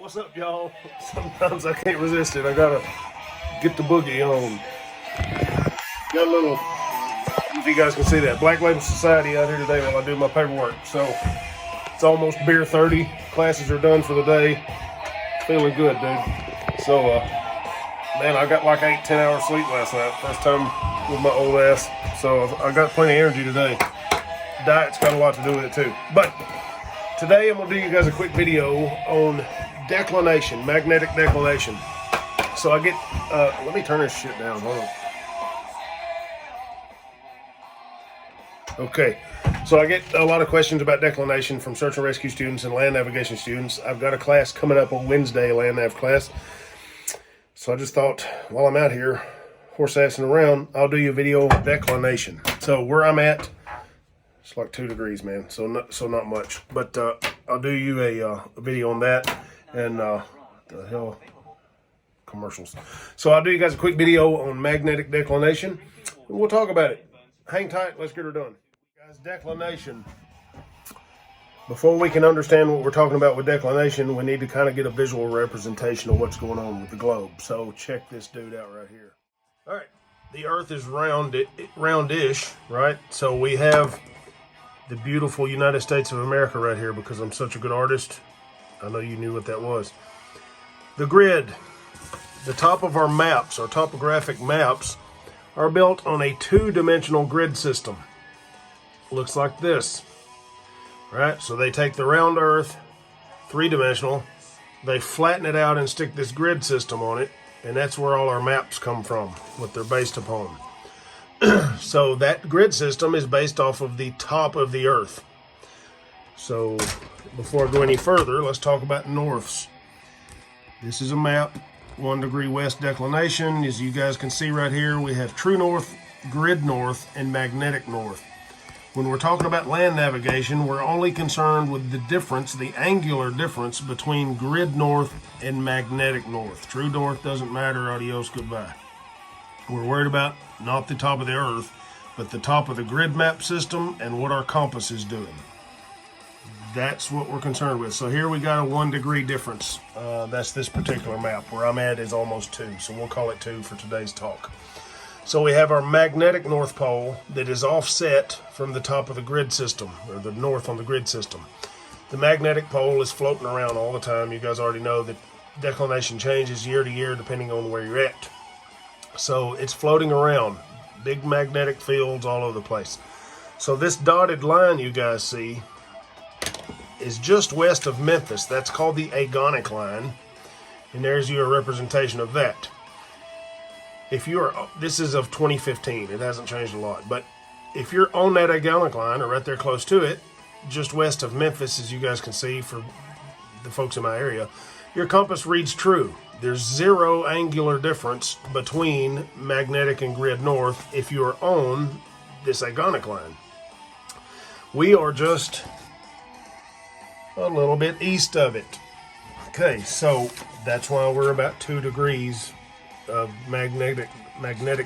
What's up, y'all? Sometimes I can't resist it. I gotta get the boogie on. Got a little, if you guys can see that, Black Label Society out here today while I do my paperwork. So it's almost beer 30. Classes are done for the day. Feeling good, dude. So, man, I got like 8-10 hours sleep last night. First time with my old ass. So I got plenty of energy today. Diet's got a lot to do with it too. But today I'm gonna do you guys a quick video on declination, magnetic declination. So I get, let me turn this shit down, hold on. Okay, so I get a lot of questions about declination from search and rescue students and land navigation students. I've got a class coming up on Wednesday, a land nav class. So I just thought, while I'm out here horse assing around, I'll do you a video on declination. So where I'm at, it's like 2 degrees, man, so not much. But I'll do you a video on that. And the hell, commercials. So I'll do you guys a quick video on magnetic declination. And we'll talk about it. Hang tight, let's get her done. Guys, declination. Before we can understand what we're talking about with declination, we need to kind of get a visual representation of what's going on with the globe. So check this dude out right here. All right, the Earth is roundish, right? So we have the beautiful United States of America right here because I'm such a good artist. I know you knew what that was. The grid, the top of our maps, our topographic maps, are built on a 2-dimensional grid system. Looks like this, right? So they take the round Earth, 3-dimensional, they flatten it out and stick this grid system on it, and that's where all our maps come from, what they're based upon. So that grid system is based off of the top of the Earth. So before I go any further, let's talk about norths. This is a map, 1 degree west declination. As you guys can see right here, we have true north, grid north, and magnetic north. When we're talking about land navigation, we're only concerned with the difference, the angular difference between grid north and magnetic north. True north doesn't matter, adios, goodbye. We're worried about not the top of the Earth, but the top of the grid map system and what our compass is doing. That's what we're concerned with. So here we got a 1 degree difference. That's this particular map. Where I'm at is almost 2, so we'll call it 2 for today's talk. So we have our magnetic North Pole that is offset from the top of the grid system, or the north on the grid system. The magnetic pole is floating around all the time. You guys already know that declination changes year to year depending on where you're at. So it's floating around. Big magnetic fields all over the place. So this dotted line you guys see is just west of Memphis. That's called the agonic line, and there's your representation of that. If you're, this is of 2015, it hasn't changed a lot, but if you're on that agonic line or right there close to it, just west of Memphis, as you guys can see for the folks in my area, your compass reads true. There's 0 angular difference between magnetic and grid north if you're on this agonic line. We are just a little bit east of it. Okay, so that's why we're about 2 degrees of magnetic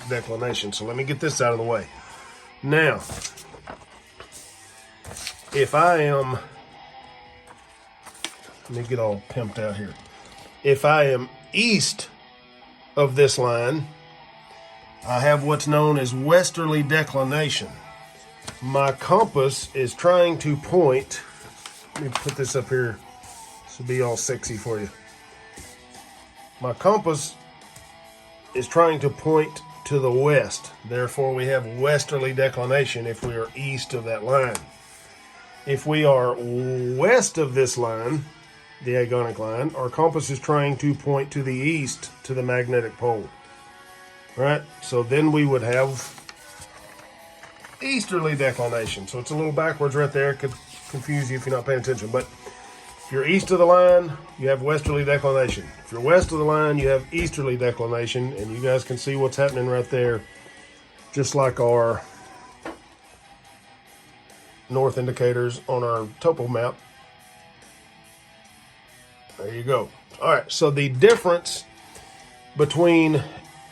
declination. So let me get this out of the way. Now, if I am, let me get all pimped out here. If I am east of this line, I have what's known as westerly declination. My compass is trying to point. Let me put this up here. This will be all sexy for you. My compass is trying to point to the west. Therefore, we have westerly declination if we are east of that line. If we are west of this line, the agonic line, our compass is trying to point to the east to the magnetic pole. Right? So then we would have easterly declination. So it's a little backwards right there. It could confuse you if you're not paying attention. But if you're east of the line, you have westerly declination. If you're west of the line, you have easterly declination. And you guys can see what's happening right there. Just like our north indicators on our topo map. There you go. All right, so the difference between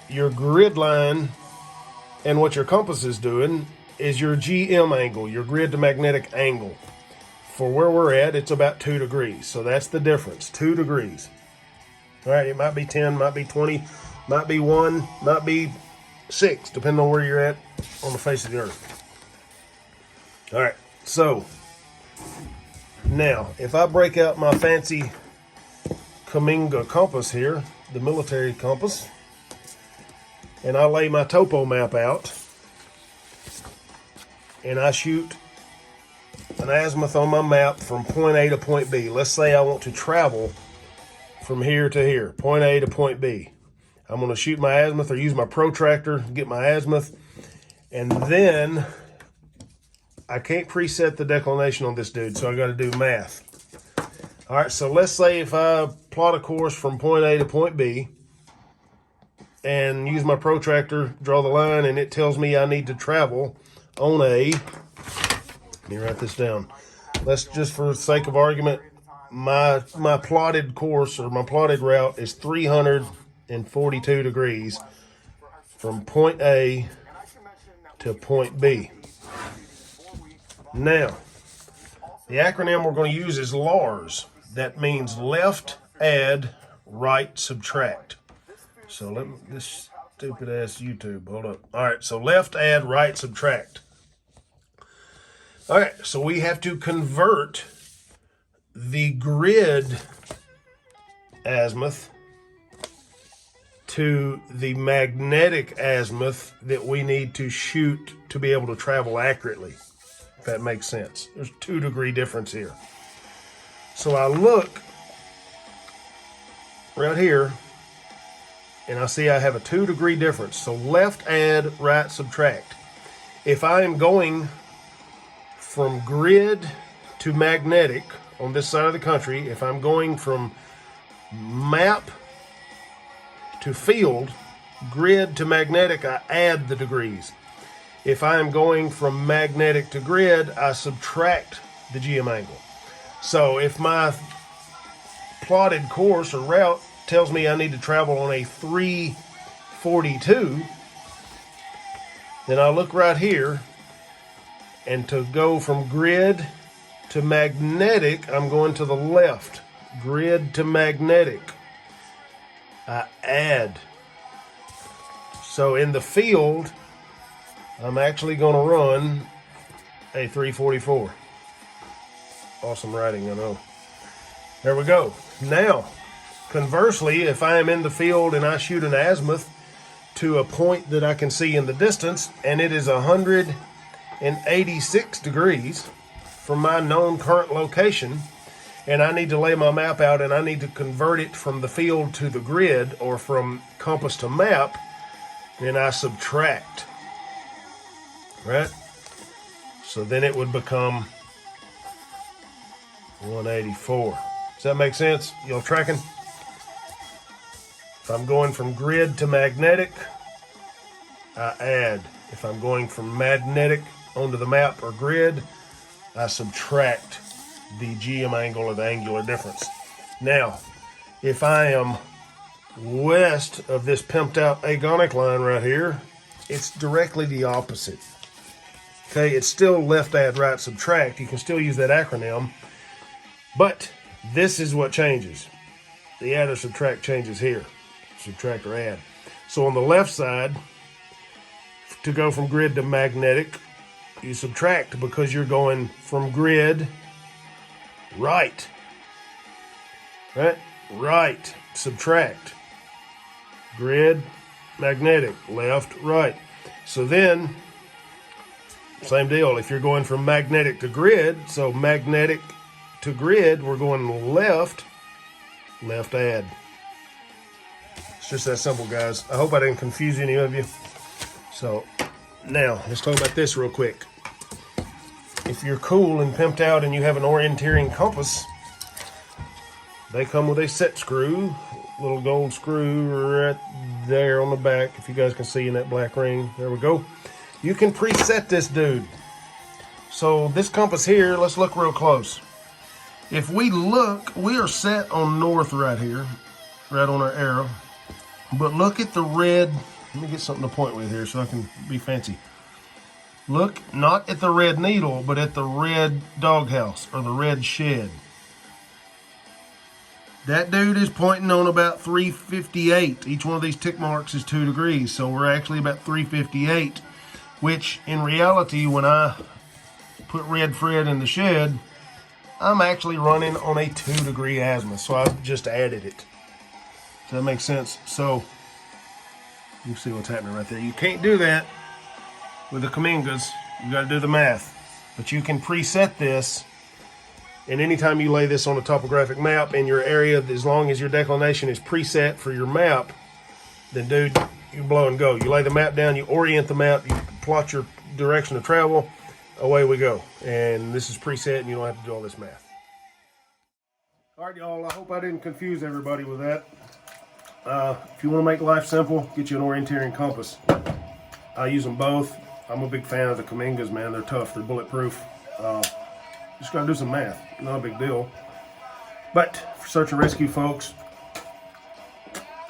your grid line and what your compass is doing is your GM angle, your grid to magnetic angle. for where we're at, it's about 2 degrees. So that's the difference, 2 degrees. All right, it might be 10, might be 20, might be 1, might be 6, depending on where you're at on the face of the earth. All right, so now if I break out my fancy Kaminga compass here, the military compass, and I lay my topo map out, and I shoot an azimuth on my map from point A to point B. Let's say I want to travel from here to here, point A to point B. I'm going to shoot my azimuth or use my protractor, get my azimuth, and then I can't preset the declination on this dude, so I got to do math. All right, so let's say if I plot a course from point A to point B and use my protractor, draw the line, and it tells me I need to travel on a, let me write this down. Let's just, for the sake of argument, my plotted course or my plotted route is 342 degrees from point A to point B. Now, the acronym we're going to use is LARS. That means left, add, right, subtract. So let me, this stupid ass YouTube, hold up. All right, so left, add, right, subtract. All right, so we have to convert the grid azimuth to the magnetic azimuth that we need to shoot to be able to travel accurately, if that makes sense. There's 2 degree difference here. So I look right here, and I see I have a 2 degree difference. So left add, right subtract. If I am going from grid to magnetic on this side of the country, if I'm going from map to field, grid to magnetic, I add the degrees. If I am going from magnetic to grid, I subtract the GM angle. So if my plotted course or route tells me I need to travel on a 342, then I look right here, and to go from grid to magnetic, I'm going to the left. Grid to magnetic, I add. So in the field, I'm actually going to run a 344. Awesome writing, I know. There we go. Now, conversely, if I am in the field and I shoot an azimuth to a point that I can see in the distance, and it is 186 degrees from my known current location, and I need to lay my map out and I need to convert it from the field to the grid or from compass to map, then I subtract, right? So then it would become 184. Does that make sense? Y'all tracking? If I'm going from grid to magnetic, I add. If I'm going from magnetic onto the map or grid, I subtract the GM angle or the angular difference. Now, if I am west of this pimped out agonic line right here, it's directly the opposite. Okay, it's still left add, right subtract. You can still use that acronym, but this is what changes. The add or subtract changes here. Subtract or add. So on the left side, to go from grid to magnetic, you subtract because you're going from grid right. Right? Right. Subtract. Grid, magnetic, left, right. So then, same deal. If you're going from magnetic to grid, so magnetic to grid, we're going left, left add. It's just that simple, guys. I hope I didn't confuse any of you. So now, let's talk about this real quick. If you're cool and pimped out and you have an orienteering compass, they come with a set screw, little gold screw right there on the back, if you guys can see in that black ring. There we go. You can preset this dude. So this compass here, let's look real close. If we look, we are set on north right here, right on our arrow. But look at the red. Let me get something to point with here so I can be fancy. Look not at the red needle, but at the red doghouse or the red shed. That dude is pointing on about 358. Each one of these tick marks is 2 degrees, so we're actually about 358, which in reality, when I put red Fred in the shed, I'm actually running on a 2-degree azimuth, so I've just added it. Does that make sense? So you see what's happening right there. You can't do that with the Kamingas. You got to do the math, but you can preset this. And anytime you lay this on a topographic map in your area, as long as your declination is preset for your map, then dude, you blow and go. You lay the map down, you orient the map, you plot your direction of travel, away we go. And this is preset and you don't have to do all this math. All right, y'all, I hope I didn't confuse everybody with that. If you want to make life simple, get you an orienteering compass. I use them both. I'm a big fan of the Kamingas, man. They're tough, they're bulletproof. Just gotta do some math, not a big deal. But for search and rescue folks,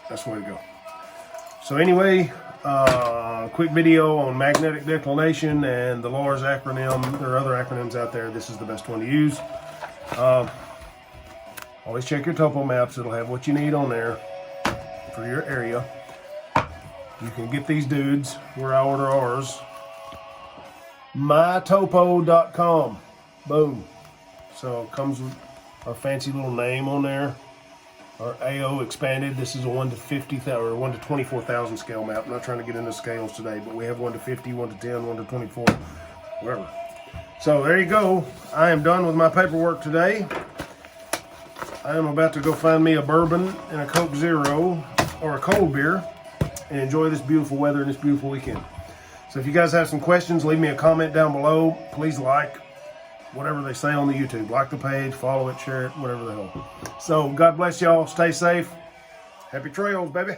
that's the way to go. So anyway, quick video on magnetic declination and the LARS acronym. There are other acronyms out there. This is the best one to use. Always check your topo maps. It'll have what you need on there for your area. You can get these dudes where I order ours. mytopo.com. Boom. So it comes with our fancy little name on there. Our AO expanded. This is a 1 to 50,000 or 1 to 24,000 scale map. I'm not trying to get into scales today, but we have 1 to 50, 1 to 10, 1 to 24, whatever. So there you go. I am done with my paperwork today. I am about to go find me a bourbon and a Coke Zero or a cold beer and enjoy this beautiful weather and this beautiful weekend. So if you guys have some questions, leave me a comment down below. Please like whatever they say on the YouTube. Like the page, follow it, share it, whatever the hell. So God bless y'all. Stay safe. Happy trails, baby.